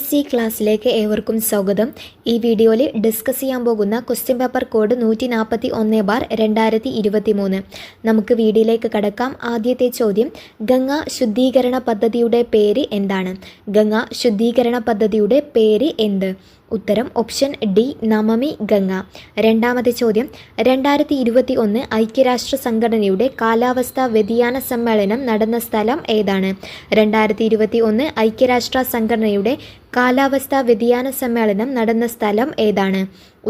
PSC ക്ലാസ്സിലേക്ക് ഏവർക്കും സ്വാഗതം. ഈ വീഡിയോയിൽ ഡിസ്കസ് ചെയ്യാൻ പോകുന്ന ക്വസ്റ്റ്യൻ പേപ്പർ കോഡ് 141/2023. നമുക്ക് വീഡിയോയിലേക്ക് കടക്കാം. ആദ്യത്തെ ചോദ്യം, ഗംഗാ ശുദ്ധീകരണ പദ്ധതിയുടെ പേര് എന്താണ്? ഗംഗാ ശുദ്ധീകരണ പദ്ധതിയുടെ പേര് എന്ത്? ഉത്തരം ഓപ്ഷൻ ഡി, നമാമി ഗംഗ. രണ്ടാമത്തെ ചോദ്യം, 2021 ഐക്യരാഷ്ട്ര സംഘടനയുടെ കാലാവസ്ഥാ വ്യതിയാന സമ്മേളനം നടന്ന സ്ഥലം ഏതാണ്? 2021 ഐക്യരാഷ്ട്ര സംഘടനയുടെ കാലാവസ്ഥാ വ്യതിയാന സമ്മേളനം നടന്ന സ്ഥലം ഏതാണ്?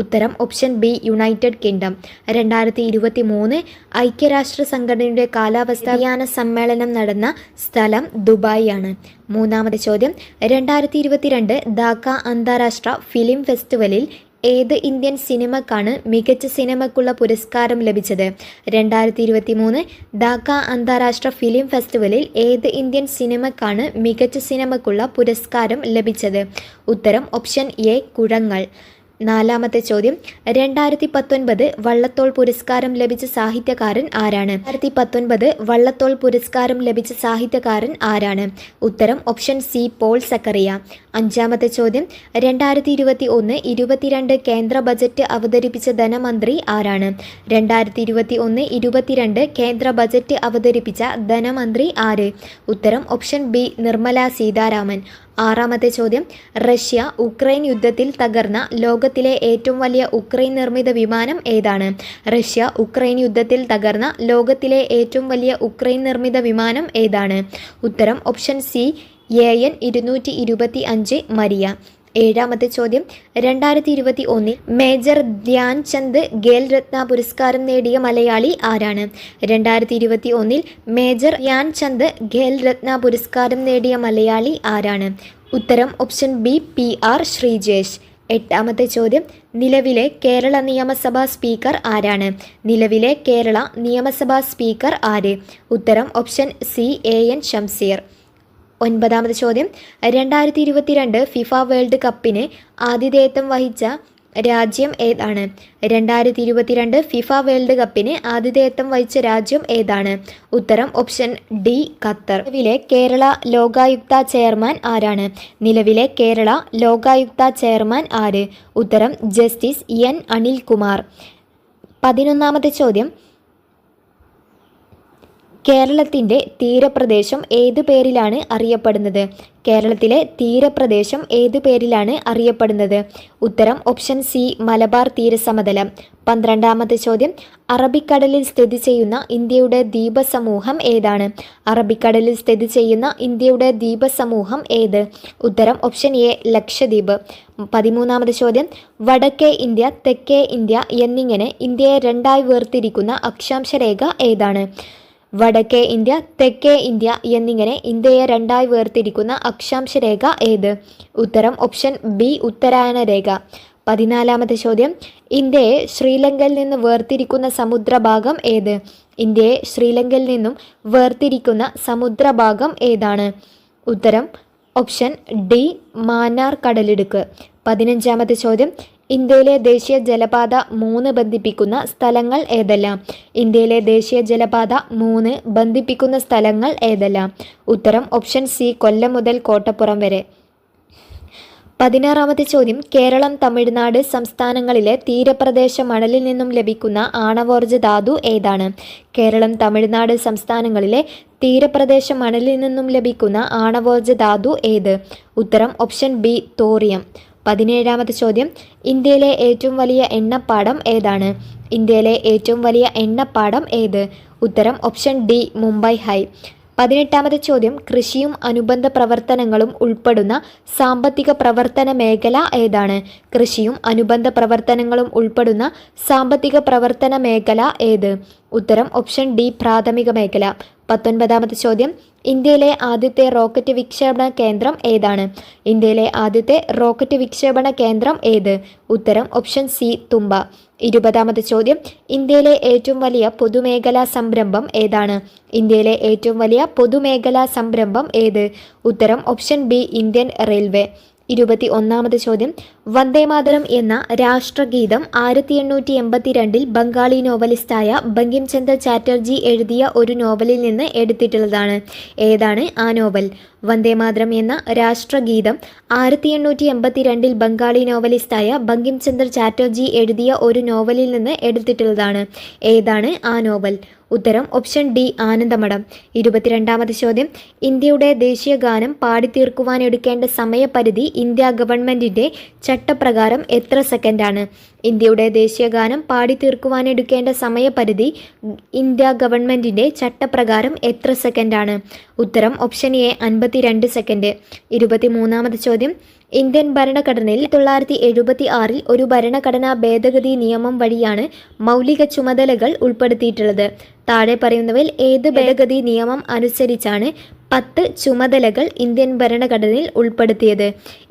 ഉത്തരം ഓപ്ഷൻ ബി, യുണൈറ്റഡ് കിങ്ഡം. 2023 ഐക്യരാഷ്ട്ര സംഘടനയുടെ കാലാവസ്ഥാ വ്യതിയാന സമ്മേളനം നടന്ന സ്ഥലം ദുബായ് ആണ്. മൂന്നാമത്തെ ചോദ്യം, 2022 ധാക്ക അന്താരാഷ്ട്ര ഫിലിം ഫെസ്റ്റിവലിൽ ഏത് ഇന്ത്യൻ സിനിമക്കാണ് മികച്ച സിനിമയ്ക്കുള്ള പുരസ്കാരം ലഭിച്ചത്? 2023 ധാക്ക അന്താരാഷ്ട്ര ഫിലിം ഫെസ്റ്റിവലിൽ ഏത് ഇന്ത്യൻ സിനിമക്കാണ് മികച്ച സിനിമയ്ക്കുള്ള പുരസ്കാരം ലഭിച്ചത്? ഉത്തരം ഓപ്ഷൻ എ, കുഴങ്ങൾ. നാലാമത്തെ ചോദ്യം, 2019 വള്ളത്തോൾ പുരസ്കാരം ലഭിച്ച സാഹിത്യകാരൻ ആരാണ്? 2019 വള്ളത്തോൾ പുരസ്കാരം ലഭിച്ച സാഹിത്യകാരൻ ആരാണ്? ഉത്തരം ഓപ്ഷൻ സി, പോൾ സക്കറിയ. അഞ്ചാമത്തെ ചോദ്യം, 2021-22 കേന്ദ്ര ബജറ്റ് അവതരിപ്പിച്ച ധനമന്ത്രി ആരാണ്? 2021-22 കേന്ദ്ര ബജറ്റ് അവതരിപ്പിച്ച ധനമന്ത്രി ആര്? ഉത്തരം ഓപ്ഷൻ ബി, നിർമ്മല സീതാരാമൻ. ആറാമത്തെ ചോദ്യം, റഷ്യ ഉക്രൈൻ യുദ്ധത്തിൽ തകർന്ന ലോകത്തിലെ ഏറ്റവും വലിയ ഉക്രൈൻ നിർമ്മിത വിമാനം ഏതാണ്? റഷ്യ ഉക്രൈൻ യുദ്ധത്തിൽ തകർന്ന ലോകത്തിലെ ഏറ്റവും വലിയ ഉക്രൈൻ നിർമ്മിത വിമാനം ഏതാണ്? ഉത്തരം ഓപ്ഷൻ സി, AN-225 മരിയ. ഏഴാമത്തെ ചോദ്യം, 2021 മേജർ ധ്യാൻ ചന്ദ് ഖേൽ രത്ന പുരസ്കാരം നേടിയ മലയാളി ആരാണ്? 2021 മേജർ ധ്യാൻ ചന്ദ് ഖേൽ രത്ന പുരസ്കാരം നേടിയ മലയാളി ആരാണ്? ഉത്തരം ഓപ്ഷൻ ബി, PR ശ്രീജേഷ്. എട്ടാമത്തെ ചോദ്യം, നിലവിലെ കേരള നിയമസഭാ സ്പീക്കർ ആരാണ്? നിലവിലെ കേരള നിയമസഭാ സ്പീക്കർ ആര്? ഉത്തരം ഓപ്ഷൻ സി, AN ഷംസീർ. ഒൻപതാമത്തെ ചോദ്യം, 2022 ഫിഫ വേൾഡ് കപ്പിന് ആതിഥേയത്വം വഹിച്ച രാജ്യം ഏതാണ്? 2022 ഫിഫ വേൾഡ് കപ്പിന് ആതിഥേയത്വം വഹിച്ച രാജ്യം ഏതാണ്? ഉത്തരം ഓപ്ഷൻ ഡി, ഖത്തർ. നിലവിലെ കേരള ലോകായുക്ത ചെയർമാൻ ആരാണ്? നിലവിലെ കേരള ലോകായുക്ത ചെയർമാൻ ആര്? ഉത്തരം ജസ്റ്റിസ് N അനിൽകുമാർ. 11ാമത്തെ ചോദ്യം, കേരളത്തിൻ്റെ തീരപ്രദേശം ഏത് പേരിലാണ് അറിയപ്പെടുന്നത്? കേരളത്തിലെ തീരപ്രദേശം ഏത് പേരിലാണ് അറിയപ്പെടുന്നത്? ഉത്തരം ഓപ്ഷൻ സി, മലബാർ തീരസമതലം. 12ാമത്തെ ചോദ്യം, അറബിക്കടലിൽ സ്ഥിതി ചെയ്യുന്ന ഇന്ത്യയുടെ ദ്വീപസമൂഹം ഏതാണ്? അറബിക്കടലിൽ സ്ഥിതി ചെയ്യുന്ന ഇന്ത്യയുടെ ദ്വീപസമൂഹം ഏത്? ഉത്തരം ഓപ്ഷൻ എ, ലക്ഷദ്വീപ്. 13ാമത്തെ ചോദ്യം, വടക്കേ ഇന്ത്യ, തെക്കേ ഇന്ത്യ എന്നിങ്ങനെ ഇന്ത്യയെ രണ്ടായി വേർതിരിക്കുന്ന അക്ഷാംശ രേഖ ഏതാണ്? വടക്കേ ഇന്ത്യ, തെക്കേ ഇന്ത്യ എന്നിങ്ങനെ ഇന്ത്യയെ രണ്ടായി വേർതിരിക്കുന്ന അക്ഷാംശ രേഖ ഏത്? ഉത്തരം ഓപ്ഷൻ ബി, ഉത്തരായന രേഖ. 14ാമത്തെ ചോദ്യം, ഇന്ത്യയെ ശ്രീലങ്കയിൽ നിന്ന് വേർതിരിക്കുന്ന സമുദ്രഭാഗം ഏത്? ഇന്ത്യയെ ശ്രീലങ്കയിൽ നിന്നും വേർതിരിക്കുന്ന സമുദ്രഭാഗം ഏതാണ്? ഉത്തരം ഓപ്ഷൻ ഡി, മാന്നാർ കടലിടുക്ക്. 15ാമത്തെ ചോദ്യം, ഇന്ത്യയിലെ ദേശീയ ജലപാത 3 ബന്ധിപ്പിക്കുന്ന സ്ഥലങ്ങൾ ഏതെല്ലാം? ഇന്ത്യയിലെ ദേശീയ ജലപാത 3 ബന്ധിപ്പിക്കുന്ന സ്ഥലങ്ങൾ ഏതെല്ലാം? ഉത്തരം ഓപ്ഷൻ സി, കൊല്ലം മുതൽ കോട്ടപ്പുറം വരെ. 16ാമത്തെ ചോദ്യം, കേരളം, തമിഴ്നാട് സംസ്ഥാനങ്ങളിലെ തീരപ്രദേശ മണലിൽ നിന്നും ലഭിക്കുന്ന ആണവോർജ ധാതു ഏതാണ്? കേരളം, തമിഴ്നാട് സംസ്ഥാനങ്ങളിലെ തീരപ്രദേശ മണലിൽ നിന്നും ലഭിക്കുന്ന ആണവോർജ ധാതു ഏത്? ഉത്തരം ഓപ്ഷൻ ബി, തോറിയം. 17ാമത്തെ ചോദ്യം, ഇന്ത്യയിലെ ഏറ്റവും വലിയ എണ്ണപ്പാടം ഏതാണ്? ഇന്ത്യയിലെ ഏറ്റവും വലിയ എണ്ണപ്പാടം ഏത്? ഉത്തരം ഓപ്ഷൻ ഡി, മുംബൈ ഹൈ. 18ാമത്തെ ചോദ്യം, കൃഷിയും അനുബന്ധ പ്രവർത്തനങ്ങളും ഉൾപ്പെടുന്ന സാമ്പത്തിക പ്രവർത്തന മേഖല ഏതാണ്? കൃഷിയും അനുബന്ധ പ്രവർത്തനങ്ങളും ഉൾപ്പെടുന്ന സാമ്പത്തിക പ്രവർത്തന മേഖല ഏത്? ഉത്തരം ഓപ്ഷൻ ഡി, പ്രാഥമിക മേഖല. 19ാമത്തെ ചോദ്യം, ഇന്ത്യയിലെ ആദ്യത്തെ റോക്കറ്റ് വിക്ഷേപണ കേന്ദ്രം ഏതാണ്? ഇന്ത്യയിലെ ആദ്യത്തെ റോക്കറ്റ് വിക്ഷേപണ കേന്ദ്രം ഏത്? ഉത്തരം ഓപ്ഷൻ സി, തുമ്പ. 20ാമത്തെ ചോദ്യം, ഇന്ത്യയിലെ ഏറ്റവും വലിയ പൊതുമേഖലാ സംരംഭം ഏതാണ്? ഇന്ത്യയിലെ ഏറ്റവും വലിയ പൊതുമേഖലാ സംരംഭം ഏത്? ഉത്തരം ഓപ്ഷൻ ബി, ഇന്ത്യൻ റെയിൽവേ. 21 ചോദ്യം, വന്ദേമാതരം എന്ന രാഷ്ട്രഗീതം 1882 ബംഗാളി നോവലിസ്റ്റായ ബങ്കിം ചന്ദ്ര ചാറ്റർജി എഴുതിയ ഒരു നോവലിൽ നിന്ന് എടുത്തിട്ടുള്ളതാണ്. ഏതാണ് ആ നോവൽ? വന്ദേമാതരം എന്ന രാഷ്ട്രഗീതം 1882 ബംഗാളി നോവലിസ്റ്റായ ബങ്കിം ചന്ദ്ര ചാറ്റർജി എഴുതിയ ഒരു നോവലിൽ നിന്ന് എടുത്തിട്ടുള്ളതാണ്. ഏതാണ് ആ നോവൽ? ഉത്തരം ഓപ്ഷൻ ഡി, ആനന്ദമഠം. 22 ചോദ്യം, ഇന്ത്യയുടെ ദേശീയ ഗാനം പാടിത്തീർക്കുവാൻ എടുക്കേണ്ട സമയപരിധി ഇന്ത്യ ഗവൺമെൻറ്റിൻ്റെ ചട്ടപ്രകാരം എത്ര സെക്കൻഡാണ്? ഇന്ത്യയുടെ ദേശീയ ഗാനം പാടിത്തീർക്കുവാൻ എടുക്കേണ്ട സമയപരിധി ഇന്ത്യ ഗവൺമെൻറ്റിൻ്റെ ചട്ടപ്രകാരം എത്ര സെക്കൻഡാണ്? ഉത്തരം ഓപ്ഷൻ എ, 52 സെക്കൻഡ്. 23 ചോദ്യം, ഇന്ത്യൻ ഭരണഘടനയിൽ 1976 ഒരു ഭരണഘടനാ ഭേദഗതി നിയമം വഴിയാണ് മൗലിക ചുമതലകൾ ഉൾപ്പെടുത്തിയിട്ടുള്ളത്. താഴെ പറയുന്നവയിൽ ഏത് ഭേദഗതി നിയമം അനുസരിച്ചാണ് 10 ചുമതലകൾ ഇന്ത്യൻ ഭരണഘടനയിൽ ഉൾപ്പെടുത്തിയത്?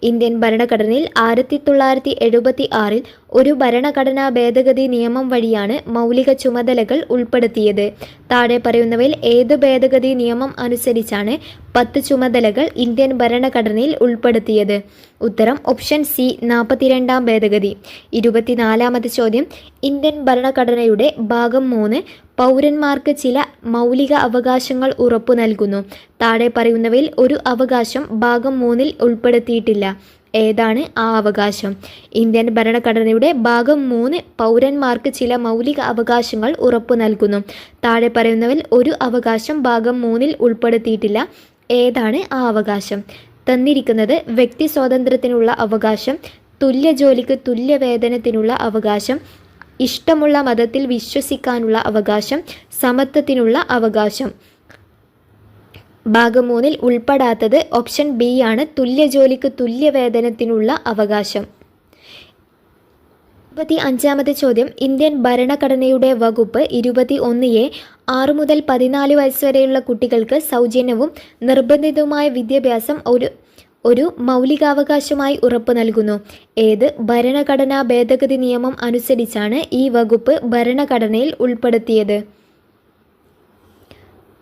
ഇന്ത്യൻ ഭരണഘടനയിൽ 1976 ഒരു ഭരണഘടനാ ഭേദഗതി നിയമം വഴിയാണ് മൗലിക ചുമതലകൾ ഉൾപ്പെടുത്തിയത്. താഴെ പറയുന്നവയിൽ ഏത് ഭേദഗതി നിയമം അനുസരിച്ചാണ് 10 ചുമതലകൾ ഇന്ത്യൻ ഭരണഘടനയിൽ ഉൾപ്പെടുത്തിയത്? ഉത്തരം ഓപ്ഷൻ സി, 42 ഭേദഗതി. 24 ചോദ്യം, ഇന്ത്യൻ ഭരണഘടനയുടെ ഭാഗം 3 പൗരന്മാർക്ക് ചില മൗലിക അവകാശങ്ങൾ ഉറപ്പു നൽകുന്നു. താഴെ പറയുന്നവയിൽ ഒരു അവകാശം ഭാഗം 3 ഉൾപ്പെടുത്തിയിട്ടില്ല. ഏതാണ് ആ അവകാശം? ഇന്ത്യൻ ഭരണഘടനയുടെ ഭാഗം 3 പൗരന്മാർക്ക് ചില മൗലിക അവകാശങ്ങൾ ഉറപ്പു നൽകുന്നു. താഴെ പറയുന്നവയിൽ ഒരു അവകാശം ഭാഗം 3 ഉൾപ്പെടുത്തിയിട്ടില്ല. ഏതാണ് ആ അവകാശം? തന്നിരിക്കുന്നത് വ്യക്തി സ്വാതന്ത്ര്യത്തിനുള്ള അവകാശം, തുല്യ ജോലിക്ക് തുല്യ വേതനത്തിനുള്ള അവകാശം, ഇഷ്ടമുള്ള മതത്തിൽ വിശ്വസിക്കാനുള്ള അവകാശം, സമത്വത്തിനുള്ള അവകാശം. ഭാഗം 3 ഉൾപ്പെടാത്തത് ഓപ്ഷൻ ബി ആണ്, തുല്യ ജോലിക്ക് തുല്യ വേതനത്തിനുള്ള അവകാശം. 25 ചോദ്യം, ഇന്ത്യൻ ഭരണഘടനയുടെ വകുപ്പ് 21A 6 മുതൽ 14 വയസ്സ് വരെയുള്ള കുട്ടികൾക്ക് സൗജന്യവും നിർബന്ധിതവുമായ വിദ്യാഭ്യാസം ഒരു മൗലികാവകാശമായി ഉറപ്പു നൽകുന്നു. ഏത് ഭരണഘടനാ ഭേദഗതി നിയമം അനുസരിച്ചാണ് ഈ വകുപ്പ് ഭരണഘടനയിൽ ഉൾപ്പെടുത്തിയത്?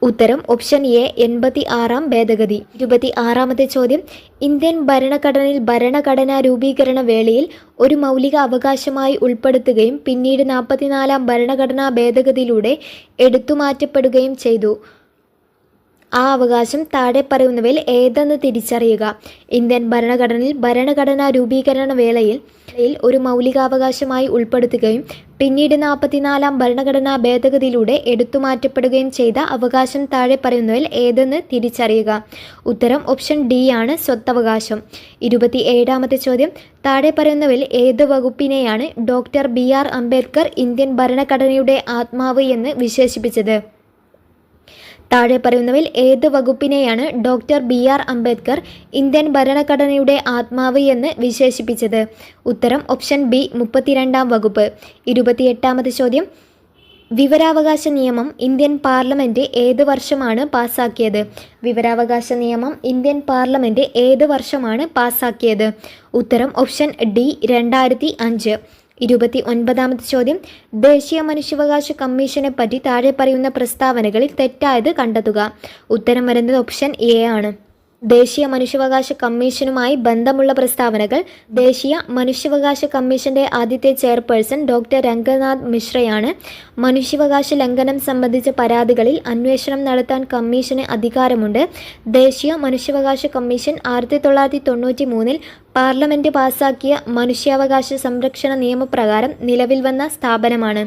ഉത്തരം ഓപ്ഷൻ എ, 86 ഭേദഗതി. 26 ചോദ്യം, ഇന്ത്യൻ ഭരണഘടനയിൽ ഭരണഘടനാ രൂപീകരണ വേളയിൽ ഒരു മൗലിക അവകാശമായി ഉൾപ്പെടുത്തുകയും പിന്നീട് 44 ഭരണഘടനാ ഭേദഗതിയിലൂടെ എടുത്തുമാറ്റപ്പെടുകയും ചെയ്തു. ആ അവകാശം താഴെ പറയുന്നവയിൽ ഏതെന്ന് തിരിച്ചറിയുക. ഇന്ത്യൻ ഭരണഘടനയിൽ ഭരണഘടനാ രൂപീകരണ വേളയിൽ ഒരു മൗലികാവകാശമായി ഉൾപ്പെടുത്തുകയും പിന്നീട് 44 ഭരണഘടനാ ഭേദഗതിയിലൂടെ എടുത്തുമാറ്റപ്പെടുകയും ചെയ്ത അവകാശം താഴെ പറയുന്നവയിൽ ഏതെന്ന് തിരിച്ചറിയുക. ഉത്തരം ഓപ്ഷൻ ഡി ആണ്, സ്വത്തവകാശം. 27 ചോദ്യം, താഴെ പറയുന്നവയിൽ ഏത് വകുപ്പിനെയാണ് ഡോക്ടർ BR അംബേദ്കർ ഇന്ത്യൻ ഭരണഘടനയുടെ ആത്മാവ് എന്ന് വിശേഷിപ്പിച്ചത്? താഴെ പറയുന്നവയിൽ ഏത് വകുപ്പിനെയാണ് ഡോക്ടർ BR അംബേദ്കർ ഇന്ത്യൻ ഭരണഘടനയുടെ ആത്മാവ് എന്ന് വിശേഷിപ്പിച്ചത്? ഉത്തരം ഓപ്ഷൻ ബി, 32 വകുപ്പ്. 28 ചോദ്യം, വിവരാവകാശ നിയമം ഇന്ത്യൻ പാർലമെൻറ്റ് ഏത് വർഷമാണ് പാസ്സാക്കിയത്? വിവരാവകാശ നിയമം ഇന്ത്യൻ പാർലമെൻറ്റ് ഏത് വർഷമാണ് പാസ്സാക്കിയത്? ഉത്തരം ഓപ്ഷൻ ഡി, 2005. 29 ചോദ്യം, ദേശീയ മനുഷ്യാവകാശ കമ്മീഷനെ പറ്റി താഴെ പറയുന്ന പ്രസ്താവനകളിൽ തെറ്റായത് കണ്ടെത്തുക. ഉത്തരം വരുന്നത് ഓപ്ഷൻ എ ആണ്. ദേശീയ മനുഷ്യാവകാശ കമ്മീഷനുമായി ബന്ധമുള്ള പ്രസ്താവനകൾ. ദേശീയ മനുഷ്യാവകാശ കമ്മീഷന്റെ ആദ്യത്തെ ചെയർപേഴ്സൺ ഡോക്ടർ രംഗനാഥ് മിശ്രയാണ്. മനുഷ്യാവകാശ ലംഘനം സംബന്ധിച്ച പരാതികളിൽ അന്വേഷണം നടത്താൻ കമ്മീഷന് അധികാരമുണ്ട്. ദേശീയ മനുഷ്യാവകാശ കമ്മീഷൻ 1993 പാർലമെൻറ്റ് പാസാക്കിയ മനുഷ്യാവകാശ സംരക്ഷണ നിയമപ്രകാരം നിലവിൽ വന്ന സ്ഥാപനമാണ്.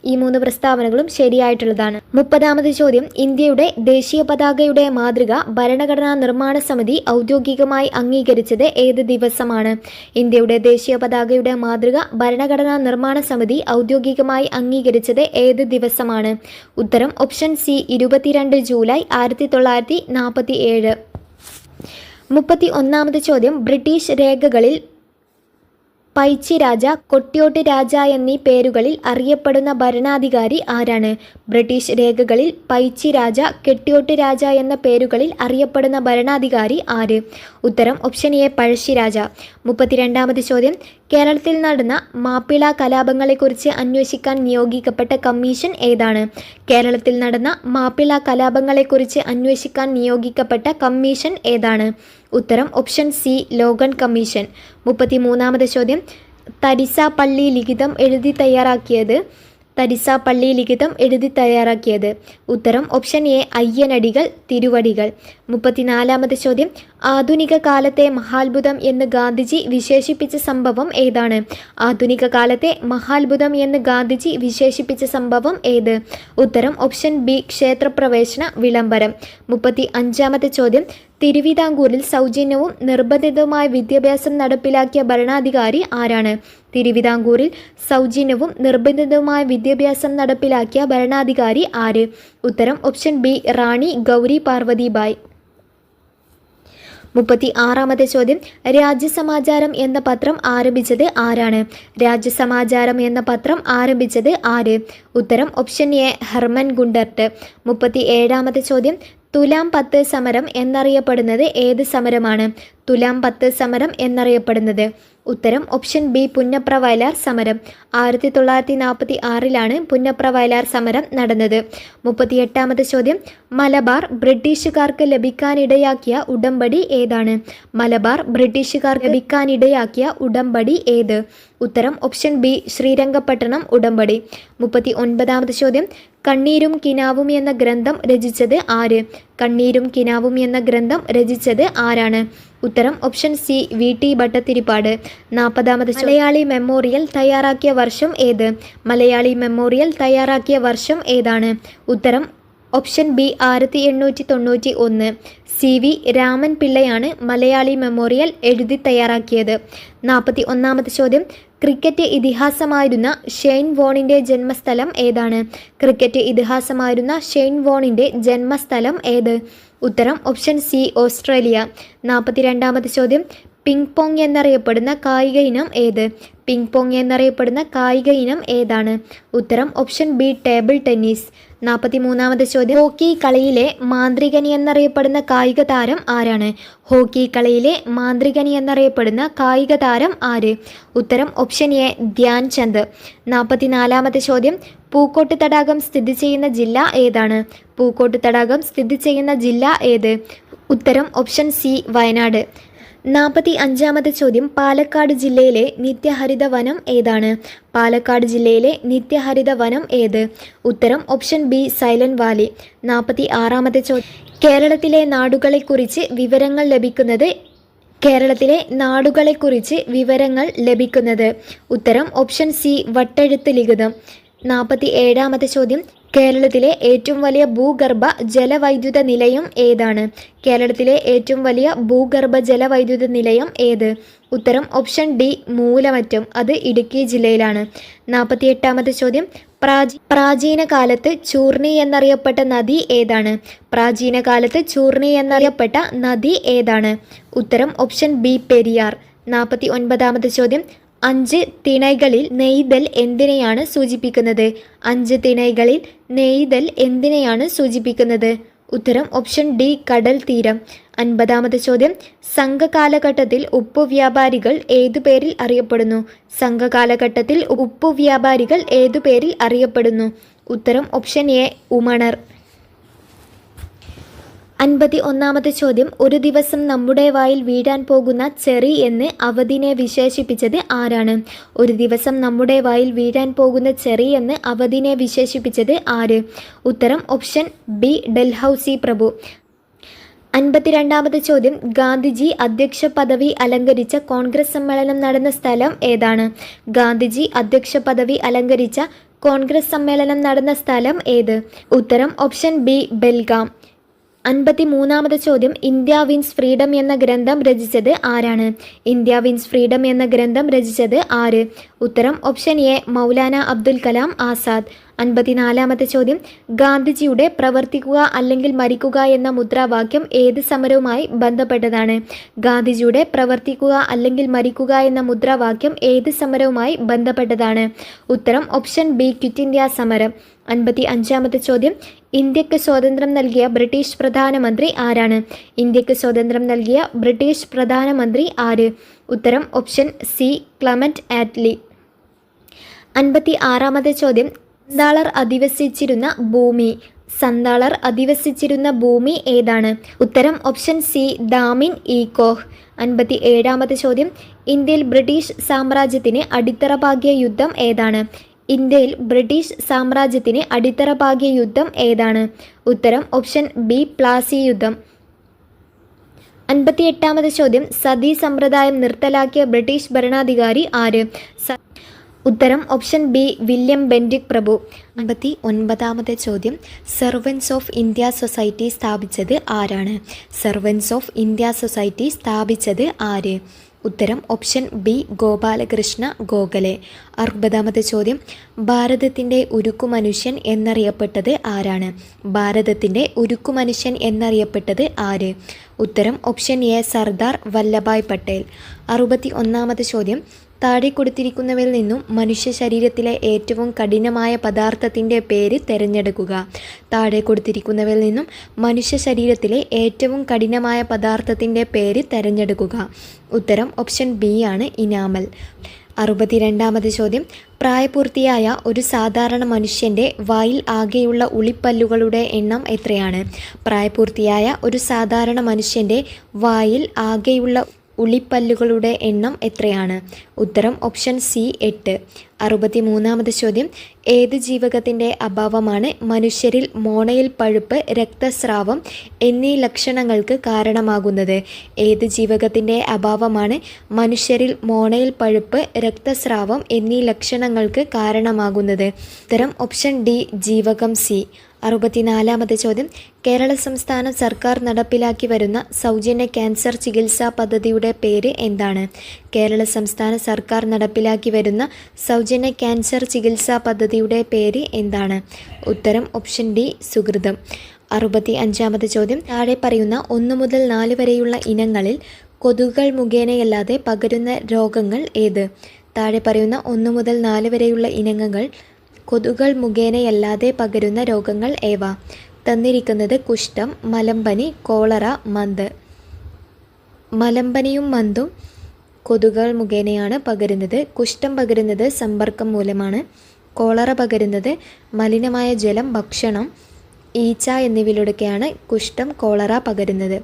ഈ 3 പ്രസ്താവനകളും ശരിയായിട്ടുള്ളതാണ്. 30 ചോദ്യം, ഇന്ത്യയുടെ ദേശീയ പതാകയുടെ മാതൃക ഭരണഘടനാ നിർമ്മാണ സമിതി ഔദ്യോഗികമായി അംഗീകരിച്ചത് ഏത് ദിവസമാണ്? ഇന്ത്യയുടെ ദേശീയ പതാകയുടെ മാതൃക ഭരണഘടനാ നിർമ്മാണ സമിതി ഔദ്യോഗികമായി അംഗീകരിച്ചത് ഏത് ദിവസമാണ്? ഉത്തരം ഓപ്ഷൻ സി, 22 ജൂലൈ 1947. 31 ചോദ്യം, ബ്രിട്ടീഷ് രേഖകളിൽ പൈച്ചി രാജ, കൊട്ടിയോട്ട് രാജ എന്നീ പേരുകളിൽ അറിയപ്പെടുന്ന ഭരണാധികാരി ആരാണ്? ബ്രിട്ടീഷ് രേഖകളിൽ പൈച്ചി രാജ, കെട്ടിയോട്ട് രാജ എന്ന പേരുകളിൽ അറിയപ്പെടുന്ന ഭരണാധികാരി ആര്? ഉത്തരം ഓപ്ഷൻ എ, പഴശ്ശിരാജ. 32 ചോദ്യം, കേരളത്തിൽ നടന്ന മാപ്പിള കലാപങ്ങളെക്കുറിച്ച് അന്വേഷിക്കാൻ നിയോഗിക്കപ്പെട്ട കമ്മീഷൻ ഏതാണ്? കേരളത്തിൽ നടന്ന മാപ്പിള കലാപങ്ങളെക്കുറിച്ച് അന്വേഷിക്കാൻ നിയോഗിക്കപ്പെട്ട കമ്മീഷൻ ഏതാണ്? ഉത്തരം ഓപ്ഷൻ സി, ലോഗൻ കമ്മീഷൻ. 33ാമത്തെ ചോദ്യം, തരിസാപ്പള്ളി ലിഖിതം എഴുതി തയ്യാറാക്കിയത്. ഉത്തരം ഓപ്ഷൻ എ, അയ്യനടികൾ, തിരുവടികൾ. 34ാമത്തെ ചോദ്യം, ആധുനിക കാലത്തെ മഹാത്ഭുതം എന്ന് ഗാന്ധിജി വിശേഷിപ്പിച്ച സംഭവം ഏതാണ്? ആധുനിക കാലത്തെ മഹാത്ഭുതം എന്ന് ഗാന്ധിജി വിശേഷിപ്പിച്ച സംഭവം ഏത്? ഉത്തരം ഓപ്ഷൻ ബി, ക്ഷേത്രപ്രവേശന വിളംബരം. 35ാമത്തെ ചോദ്യം, തിരുവിതാംകൂറിൽ സൗജന്യവും നിർബന്ധിതവുമായ വിദ്യാഭ്യാസം നടപ്പിലാക്കിയ ഭരണാധികാരി ആരാണ്? തിരുവിതാംകൂറിൽ സൗജന്യവും നിർബന്ധിതവുമായ വിദ്യാഭ്യാസം നടപ്പിലാക്കിയ ഭരണാധികാരി ആര്? ഉത്തരം ഓപ്ഷൻ ബി, റാണി ഗൗരി പാർവതി ബായ്. 36ാമത്തെ ചോദ്യം, രാജ്യസമാചാരം എന്ന പത്രം ആരംഭിച്ചത് ആരാണ്? രാജ്യസമാചാരം എന്ന പത്രം ആരംഭിച്ചത് ആര്? ഉത്തരം ഓപ്ഷൻ എ, ഹെർമൻ ഗുണ്ടർട്ട്. 37ാമത്തെ ചോദ്യം, തുലാം 10 സമരം എന്നറിയപ്പെടുന്നത് ഏത് സമരമാണ്? തുലാം 10 സമരം എന്നറിയപ്പെടുന്നത്. ഉത്തരം ഓപ്ഷൻ ബി, പുന്നപ്ര വയലാർ സമരം. 1946 പുന്നപ്ര വയലാർ സമരം നടന്നത്. 38ാമത്തെ ചോദ്യം, മലബാർ ബ്രിട്ടീഷുകാർക്ക് ലഭിക്കാനിടയാക്കിയ ഉടമ്പടി ഏതാണ്? മലബാർ ബ്രിട്ടീഷുകാർക്ക് ലഭിക്കാനിടയാക്കിയ ഉടമ്പടി ഏത്? ഉത്തരം ഓപ്ഷൻ ബി, ശ്രീരംഗപട്ടണം ഉടമ്പടി. 39ാമത്തെ ചോദ്യം, കണ്ണീരും കിനാവും എന്ന ഗ്രന്ഥം രചിച്ചത് ആര്? കണ്ണീരും കിനാവും എന്ന ഗ്രന്ഥം രചിച്ചത് ആരാണ്? ഉത്തരം ഓപ്ഷൻ സി, വി ടി ഭട്ടതിരിപ്പാട്. 40ാമത് മലയാളി മെമ്മോറിയൽ തയ്യാറാക്കിയ വർഷം ഏത്? മലയാളി മെമ്മോറിയൽ തയ്യാറാക്കിയ വർഷം ഏതാണ്? ഉത്തരം ഓപ്ഷൻ ബി, 1891. സി വി രാമൻ പിള്ളയാണ് മലയാളി മെമ്മോറിയൽ എഴുതി തയ്യാറാക്കിയത്. 41ാമത്തെ ചോദ്യം, ക്രിക്കറ്റ് ഇതിഹാസമായിരുന്ന ഷെയ്ൻ വോണിൻ്റെ ജന്മസ്ഥലം ഏതാണ്? ക്രിക്കറ്റ് ഇതിഹാസമായിരുന്ന ഷെയ്ൻ വോണിൻ്റെ ജന്മസ്ഥലം ഏത്? ഉത്തരം ഓപ്ഷൻ സി, ഓസ്ട്രേലിയ. 42ാമത്തെ ചോദ്യം, പിങ് പോങ് എന്നറിയപ്പെടുന്ന കായിക ഇനം ഏത്? പിങ് പോങ് എന്നറിയപ്പെടുന്ന കായിക ഇനം ഏതാണ്? ഉത്തരം ഓപ്ഷൻ ബി, ടേബിൾ ടെന്നീസ്. 43ാമത്തെ ചോദ്യം, ഹോക്കി കളിയിലെ മാന്ത്രികനി എന്നറിയപ്പെടുന്ന കായിക താരം ആരാണ്? ഹോക്കി കളിയിലെ മാന്ത്രികനി എന്നറിയപ്പെടുന്ന കായിക താരം ആര്? ഉത്തരം ഓപ്ഷൻ എ, ധ്യാൻ ചന്ദ്. 44ാമത്തെ ചോദ്യം, പൂക്കോട്ട് തടാകം സ്ഥിതി ചെയ്യുന്ന ജില്ല ഏതാണ്? പൂക്കോട്ട് തടാകം സ്ഥിതി ചെയ്യുന്ന ജില്ല ഏത്? ഉത്തരം ഓപ്ഷൻ സി, വയനാട്. 45ാമത്തെ ചോദ്യം, പാലക്കാട് ജില്ലയിലെ നിത്യഹരിത വനം ഏതാണ്? പാലക്കാട് ജില്ലയിലെ നിത്യഹരിത വനം ഏത്? ഉത്തരം ഓപ്ഷൻ ബി, സൈലന്റ് വാലി. 46ാമത്തെ ചോദ്യം, കേരളത്തിലെ നാടുകളെക്കുറിച്ച് വിവരങ്ങൾ ലഭിക്കുന്നത്. ഉത്തരം ഓപ്ഷൻ സി, വട്ടെഴുത്ത് ലിഖിതം. 47ാമത്തെ ചോദ്യം, കേരളത്തിലെ ഏറ്റവും വലിയ ഭൂഗർഭ ജലവൈദ്യുത നിലയം ഏതാണ്? കേരളത്തിലെ ഏറ്റവും വലിയ ഭൂഗർഭ ജലവൈദ്യുത നിലയം ഏത്? ഉത്തരം ഓപ്ഷൻ ഡി, മൂലമറ്റം. അത് ഇടുക്കി ജില്ലയിലാണ്. 48ാമത്തെ ചോദ്യം, പ്രാചീന കാലത്ത് ചൂർണി എന്നറിയപ്പെട്ട നദി ഏതാണ്? പ്രാചീന കാലത്ത് ചൂർണി എന്നറിയപ്പെട്ട നദി ഏതാണ്? ഉത്തരം ഓപ്ഷൻ ബി, പെരിയാർ. 49ാമത്തെ ചോദ്യം, 5 തിണൈകളിൽ നെയ്തൽ എന്തിനെയാണ് സൂചിപ്പിക്കുന്നത്? 5 തിണൈകളിൽ നെയ്തൽ എന്തിനെയാണ് സൂചിപ്പിക്കുന്നത്? ഉത്തരം ഓപ്ഷൻ ഡി, കടൽ തീരം. 50ാമത്തെ ചോദ്യം, സംഘകാലഘട്ടത്തിൽ ഉപ്പു വ്യാപാരികൾ ഏതു പേരിൽ അറിയപ്പെടുന്നു? സംഘകാലഘട്ടത്തിൽ ഉപ്പു വ്യാപാരികൾ ഏതു പേരിൽ അറിയപ്പെടുന്നു? ഉത്തരം ഓപ്ഷൻ എ, ഉമണർ. 51ാമത്തെ ചോദ്യം, ഒരു ദിവസം നമ്മുടെ വായിൽ വീഴാൻ പോകുന്ന ചെറി എന്ന് അവധിനെ വിശേഷിപ്പിച്ചത് ആരാണ്? ഒരു ദിവസം നമ്മുടെ വായിൽ വീഴാൻ പോകുന്ന ചെറി എന്ന് അവധിനെ വിശേഷിപ്പിച്ചത് ആര്? ഉത്തരം ഓപ്ഷൻ ബി, ഡൽഹൌസി പ്രഭു. 52ാമത്തെ ചോദ്യം, ഗാന്ധിജി അധ്യക്ഷ പദവി അലങ്കരിച്ച കോൺഗ്രസ് സമ്മേളനം നടന്ന സ്ഥലം ഏതാണ്? ഗാന്ധിജി അധ്യക്ഷ പദവി അലങ്കരിച്ച കോൺഗ്രസ് സമ്മേളനം നടന്ന സ്ഥലം ഏത്? ഉത്തരം ഓപ്ഷൻ ബി, ബെൽഗാം. 53ാമത്തെ ചോദ്യം, ഇന്ത്യ വിൻസ് ഫ്രീഡം എന്ന ഗ്രന്ഥം രചിച്ചത് ആരാണ്? ഇന്ത്യ വിൻസ് ഫ്രീഡം എന്ന ഗ്രന്ഥം രചിച്ചത് ആര്? ഉത്തരം ഓപ്ഷൻ എ, മൗലാന അബ്ദുൽ കലാം ആസാദ്. 54ാമത്തെ ചോദ്യം, ഗാന്ധിജിയുടെ പ്രവർത്തിക്കുക അല്ലെങ്കിൽ മരിക്കുക എന്ന മുദ്രാവാക്യം ഏത് സമരവുമായി ബന്ധപ്പെട്ടതാണ്? ഗാന്ധിജിയുടെ പ്രവർത്തിക്കുക അല്ലെങ്കിൽ മരിക്കുക എന്ന മുദ്രാവാക്യം ഏത് സമരവുമായി ബന്ധപ്പെട്ടതാണ്? ഉത്തരം ഓപ്ഷൻ ബി, ക്വിറ്റ് ഇന്ത്യ സമരം. 55ാമത്തെ ചോദ്യം, ഇന്ത്യക്ക് സ്വാതന്ത്ര്യം നൽകിയ ബ്രിട്ടീഷ് പ്രധാനമന്ത്രി ആരാണ്? ഇന്ത്യക്ക് സ്വാതന്ത്ര്യം നൽകിയ ബ്രിട്ടീഷ് പ്രധാനമന്ത്രി ആര്? ഉത്തരം ഓപ്ഷൻ സി ക്ലമന്റ് ആറ്റ്ലി. 56-ാമത്തെ ചോദ്യം, സന്താളർ അധിവസിച്ചിരുന്ന ഭൂമി ഏതാണ്? ഉത്തരം ഓപ്ഷൻ സി ദാമിൻ ഈക്കോഹ്. 57-ാമത്തെ ചോദ്യം, ഇന്ത്യയിൽ ബ്രിട്ടീഷ് സാമ്രാജ്യത്തിന് അടിത്തറ പാകിയ യുദ്ധം ഏതാണ്? ഇന്ത്യയിൽ ബ്രിട്ടീഷ് സാമ്രാജ്യത്തിന് അടിത്തറ പാകിയ യുദ്ധം ഏതാണ്? ഉത്തരം ഓപ്ഷൻ ബി പ്ലാസി യുദ്ധം. 58-ാമത്തെ ചോദ്യം, സതി സമ്പ്രദായം നിർത്തലാക്കിയ ബ്രിട്ടീഷ് ഭരണാധികാരി ആര്? ഉത്തരം ഓപ്ഷൻ ബി വില്യം ബെൻഡിക് പ്രഭു. 59-ാമത്തെ ചോദ്യം, സെർവൻസ് ഓഫ് ഇന്ത്യ സൊസൈറ്റി സ്ഥാപിച്ചത് ആരാണ്? സെർവൻസ് ഓഫ് ഇന്ത്യ സൊസൈറ്റി സ്ഥാപിച്ചത് ആര്? ഉത്തരം ഓപ്ഷൻ ബി ഗോപാലകൃഷ്ണ ഗോഖലെ. 60-ാമത്തെ ചോദ്യം, ഭാരതത്തിൻ്റെ ഉരുക്കു മനുഷ്യൻ എന്നറിയപ്പെട്ടത് ആരാണ്? ഭാരതത്തിൻ്റെ ഉരുക്കു മനുഷ്യൻ എന്നറിയപ്പെട്ടത് ആര്? ഉത്തരം ഓപ്ഷൻ എ സർദാർ വല്ലഭായ് പട്ടേൽ. 61-ാമത്തെ ചോദ്യം, താഴെ കൊടുത്തിരിക്കുന്നവയിൽ നിന്നും മനുഷ്യ ശരീരത്തിലെ ഏറ്റവും കഠിനമായ പദാർത്ഥത്തിൻ്റെ പേര് തിരഞ്ഞെടുക്കുക. താഴെ കൊടുത്തിരിക്കുന്നവയിൽ നിന്നും മനുഷ്യ ശരീരത്തിലെ ഏറ്റവും കഠിനമായ പദാർത്ഥത്തിൻ്റെ പേര് തിരഞ്ഞെടുക്കുക. ഉത്തരം ഓപ്ഷൻ ബി ആണ് ഇനാമൽ. 62-ാമത്തെ ചോദ്യം, പ്രായപൂർത്തിയായ ഒരു സാധാരണ മനുഷ്യൻ്റെ വായിൽ ആകെയുള്ള ഉളിപ്പല്ലുകളുടെ എണ്ണം എത്രയാണ്? പ്രായപൂർത്തിയായ ഒരു സാധാരണ മനുഷ്യൻ്റെ വായിൽ ആകെയുള്ള ഉളിപ്പല്ലുകളുടെ എണ്ണം എത്രയാണ്? ഉത്തരം ഓപ്ഷൻ സി 8. 63-ാമത്തെ ചോദ്യം, ഏത് ജീവകത്തിൻ്റെ അഭാവമാണ് മനുഷ്യരിൽ മോണയിൽ പഴുപ്പ്, രക്തസ്രാവം എന്നീ ലക്ഷണങ്ങൾക്ക് കാരണമാകുന്നത്? ഏത് ജീവകത്തിൻ്റെ അഭാവമാണ് മനുഷ്യരിൽ മോണയിൽ പഴുപ്പ്, രക്തസ്രാവം എന്നീ ലക്ഷണങ്ങൾക്ക് കാരണമാകുന്നത്? ഉത്തരം ഓപ്ഷൻ ഡി ജീവകം സി. 64-ാമത്തെ ചോദ്യം, കേരള സംസ്ഥാന സർക്കാർ നടപ്പിലാക്കി വരുന്ന സൗജന്യ ക്യാൻസർ ചികിത്സാ പദ്ധതിയുടെ പേര് എന്താണ്? കേരള സംസ്ഥാന സർക്കാർ നടപ്പിലാക്കി വരുന്ന സൗജന്യ ക്യാൻസർ ചികിത്സാ പദ്ധതിയുടെ പേര് എന്താണ്? ഉത്തരം ഓപ്ഷൻ ഡി സുകൃതം. 65-ാമത്തെ ചോദ്യം, താഴെ പറയുന്ന 1 മുതൽ 4 വരെയുള്ള ഇനങ്ങളിൽ കൊതുകുകൾ മുഖേനയല്ലാതെ പകരുന്ന രോഗങ്ങൾ ഏത്? താഴെ പറയുന്ന 1 മുതൽ 4 വരെയുള്ള ഇനങ്ങൾ കൊതുകുകൾ മുഖേനയല്ലാതെ പകരുന്ന രോഗങ്ങൾ ഏവ? തന്നിരിക്കുന്നത് കുഷ്ഠം, മലമ്പനി, കോളറ, മന്ത്. മലമ്പനിയും മന്തും കൊതുകുകൾ മുഖേനയാണ് പകരുന്നത്. കുഷ്ഠം പകരുന്നത് സമ്പർക്കം മൂലമാണ്. കോളറ പകരുന്നത് മലിനമായ ജലം, ഭക്ഷണം, ഈച്ച എന്നിവയിലൂടെയൊക്കെയാണ് കുഷ്ഠം, കോളറ പകരുന്നത്.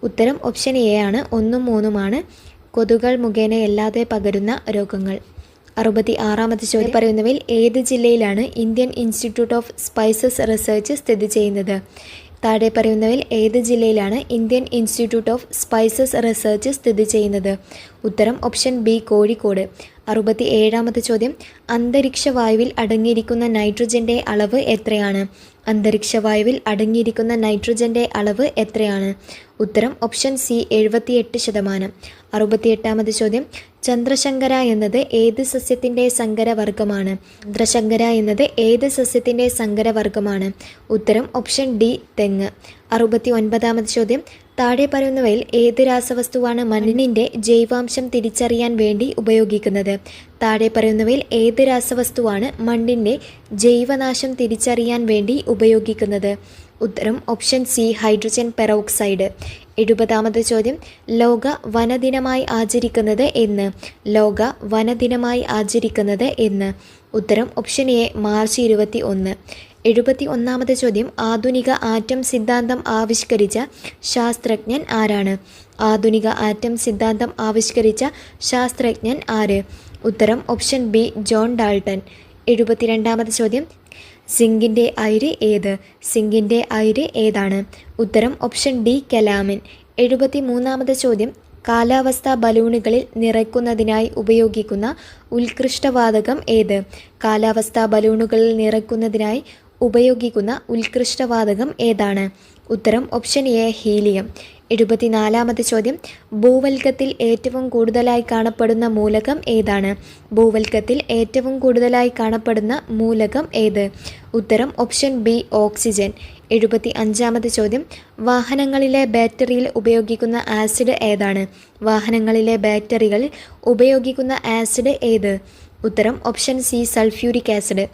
ഉത്തരം ഓപ്ഷൻ എ ആണ്. 1ഉം 3ഉമാണ് കൊതുകുകൾ മുഖേനയല്ലാതെ പകരുന്ന രോഗങ്ങൾ. 66-ാമത്തെ ചോദ്യം, പറയുന്നവയിൽ ഏത് ജില്ലയിലാണ് Indian institute of spices research സ്ഥിതി ചെയ്യുന്നത്? താഴെ പറയുന്നവയിൽ ഏത് ജില്ലയിലാണ് Indian institute of spices research സ്ഥിതി ചെയ്യുന്നത്? ഉത്തരം ഓപ്ഷൻ ബി കോഴിക്കോട്. 67-ാമത്തെ ചോദ്യം, അന്തരീക്ഷ വായുവിൽ അടങ്ങിയിരിക്കുന്ന നൈട്രജൻ്റെ അളവ് എത്രയാണ്? അന്തരീക്ഷ വായുവിൽ അടങ്ങിയിരിക്കുന്ന നൈട്രജൻ്റെ അളവ് എത്രയാണ്? ഉത്തരം ഓപ്ഷൻ സി 78%. 68-ാമത്തെ ചോദ്യം, ചന്ദ്രശങ്കര എന്നത് ഏത് സസ്യത്തിൻ്റെ സങ്കരവർഗമാണ്? ചന്ദ്രശങ്കര എന്നത് ഏത് സസ്യത്തിൻ്റെ സങ്കരവർഗമാണ്? ഉത്തരം ഓപ്ഷൻ ഡി തെങ്ങ്. 69-ാമത്തെ ചോദ്യം, താഴെ പറയുന്നവയിൽ ഏത് രാസവസ്തുവാണ് മണ്ണിൻ്റെ ജൈവാംശം തിരിച്ചറിയാൻ വേണ്ടി ഉപയോഗിക്കുന്നത്? താഴെ പറയുന്നവയിൽ ഏത് രാസവസ്തുവാണ് മണ്ണിൻ്റെ ജൈവനാശം തിരിച്ചറിയാൻ വേണ്ടി ഉപയോഗിക്കുന്നത്? ഉത്തരം ഓപ്ഷൻ സി ഹൈഡ്രജൻ പെറോക്സൈഡ്. 70-ാമത്തെ ചോദ്യം, ലോക വനദിനമായി ആചരിക്കുന്നത് എന്ന്? ലോക വനദിനമായി ആചരിക്കുന്നത് എന്ന്? ഉത്തരം ഓപ്ഷൻ എ മാർച്ച് 21. 71-ാമത്തെ ചോദ്യം, ആധുനിക ആറ്റം സിദ്ധാന്തം ആവിഷ്കരിച്ച ശാസ്ത്രജ്ഞൻ ആരാണ്? ആധുനിക ആറ്റം സിദ്ധാന്തം ആവിഷ്കരിച്ച ശാസ്ത്രജ്ഞൻ ആര്? ഉത്തരം ഓപ്ഷൻ ബി ജോൺ ഡാൾട്ടൺ. 72-ാമത്തെ ചോദ്യം, സിങ്കിൻ്റെ അയിര് ഏത്? സിങ്കിൻ്റെ അയിര് ഏതാണ്? ഉത്തരം ഓപ്ഷൻ ഡി കലാമിൻ. 73-ാമത്തെ ചോദ്യം, കാലാവസ്ഥാ ബലൂണുകളിൽ നിറയ്ക്കുന്നതിനായി ഉപയോഗിക്കുന്ന ഉത്കൃഷ്ടവാതകം ഏത്? കാലാവസ്ഥാ ബലൂണുകളിൽ നിറയ്ക്കുന്നതിനായി ഉപയോഗിക്കുന്ന ഉത്കൃഷ്ടവാതകം ഏതാണ്? ഉത്തരം ഓപ്ഷൻ എ ഹീലിയം. 74-ാമത്തെ ചോദ്യം, ഭൂവൽക്കത്തിൽ ഏറ്റവും കൂടുതലായി കാണപ്പെടുന്ന മൂലകം ഏതാണ്? ഭൂവൽക്കത്തിൽ ഏറ്റവും കൂടുതലായി കാണപ്പെടുന്ന മൂലകം ഏത്? ഉത്തരം ഓപ്ഷൻ ബി ഓക്സിജൻ. 75-ാമത്തെ ചോദ്യം, വാഹനങ്ങളിലെ ബാറ്ററിയിൽ ഉപയോഗിക്കുന്ന ആസിഡ് ഏതാണ്? വാഹനങ്ങളിലെ ബാറ്ററികളിൽ ഉപയോഗിക്കുന്ന ആസിഡ് ഏത്? ഉത്തരം ഓപ്ഷൻ സി സൾഫ്യൂരിക് ആസിഡ്.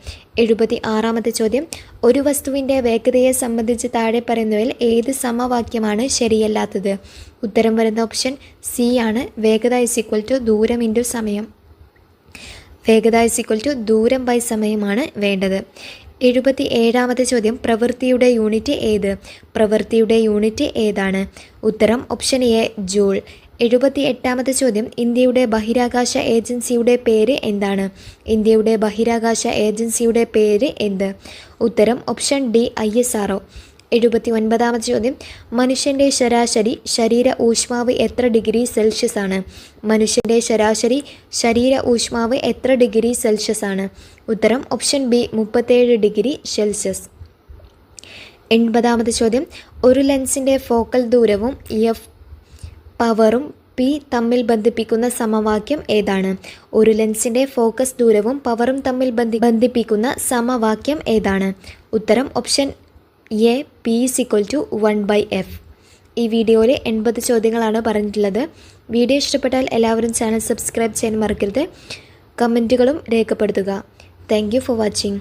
76-ാമത്തെ ചോദ്യം, ഒരു വസ്തുവിൻ്റെ വേഗതയെ സംബന്ധിച്ച് താഴെ പറയുന്നവയിൽ ഏത് സമവാക്യമാണ് ശരിയല്ലാത്തത്? ഉത്തരം വരുന്ന ഓപ്ഷൻ സി ആണ്. വേഗത = ദൂരം ഇൻറ്റു സമയം. വേഗത = ദൂരം ബൈ സമയമാണ് വേണ്ടത്. 77-ാമത്തെ ചോദ്യം, പ്രവൃത്തിയുടെ യൂണിറ്റ് ഏത്? പ്രവൃത്തിയുടെ യൂണിറ്റ് ഏതാണ്? ഉത്തരം ഓപ്ഷൻ എ ജൂൾ. 78-ാമത്തെ ചോദ്യം, ഇന്ത്യയുടെ ബഹിരാകാശ ഏജൻസിയുടെ പേര് എന്താണ്? ഇന്ത്യയുടെ ബഹിരാകാശ ഏജൻസിയുടെ പേര് എന്ത്? ഉത്തരം ഓപ്ഷൻ ഡി ISRO. 79-ാമത്തെ ചോദ്യം, മനുഷ്യൻ്റെ ശരാശരി ശരീര ഊഷ്മാവ് എത്ര ഡിഗ്രി സെൽഷ്യസ് ആണ്? മനുഷ്യൻ്റെ ശരാശരി ശരീര ഊഷ്മാവ് എത്ര ഡിഗ്രി സെൽഷ്യസ് ആണ്? ഉത്തരം ഓപ്ഷൻ ബി 37 ഡിഗ്രി സെൽഷ്യസ്. 80-ാമത്തെ ചോദ്യം, ഒരു ലെൻസിൻ്റെ ഫോക്കൽ ദൂരവും എഫ് പവറും പി തമ്മിൽ ബന്ധിപ്പിക്കുന്ന സമവാക്യം ഏതാണ്? ഒരു ലെൻസിൻ്റെ ഫോക്കസ് ദൂരവും പവറും തമ്മിൽ ബന്ധിപ്പിക്കുന്ന സമവാക്യം ഏതാണ്? ഉത്തരം ഓപ്ഷൻ എ P = 1/f. ഈ വീഡിയോയിൽ 80 ചോദ്യങ്ങളാണ് പറഞ്ഞിട്ടുള്ളത്. വീഡിയോ ഇഷ്ടപ്പെട്ടാൽ എല്ലാവരും ചാനൽ സബ്സ്ക്രൈബ് ചെയ്യാൻ മറക്കരുത്. കമൻറ്റുകളും രേഖപ്പെടുത്തുക. Thank you for watching.